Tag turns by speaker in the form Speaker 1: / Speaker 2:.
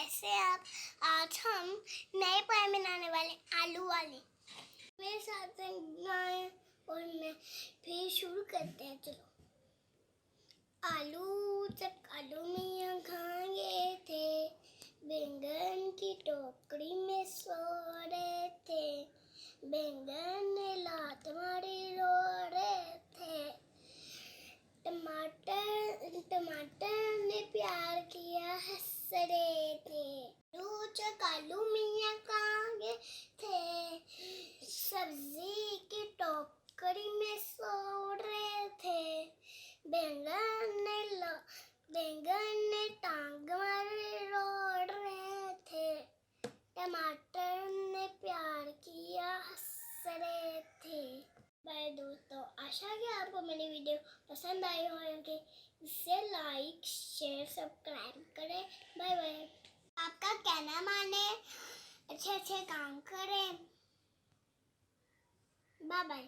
Speaker 1: कैसे आप? आज हम नए पाए बनाने वाले आलू वाले। मेरे साथ बनाए और मैं फिर शुरू करते हैं। चलो। आलू जब कालू मियाँ खाए थे, बैंगन की टोकरी में सो रहे थे, बैंगन ने लात मारी रो रहे थे, टमाटर ने प्यार किया हंस रहे थे, कालू मियाँ खाए थे, सब्जी की टोकरी में सो रहे थे, बैंगन ने टांग मारे रो रहे थे, टमाटर ने प्यार किया हंस रहे थे। बाय दोस्तों, आशा कि आपको मेरी वीडियो पसंद आई होगी। इसे लाइक शेयर सब्सक्राइब करें। Bye bye. आपका कहना माने, अच्छे अच्छे काम करें। Bye bye.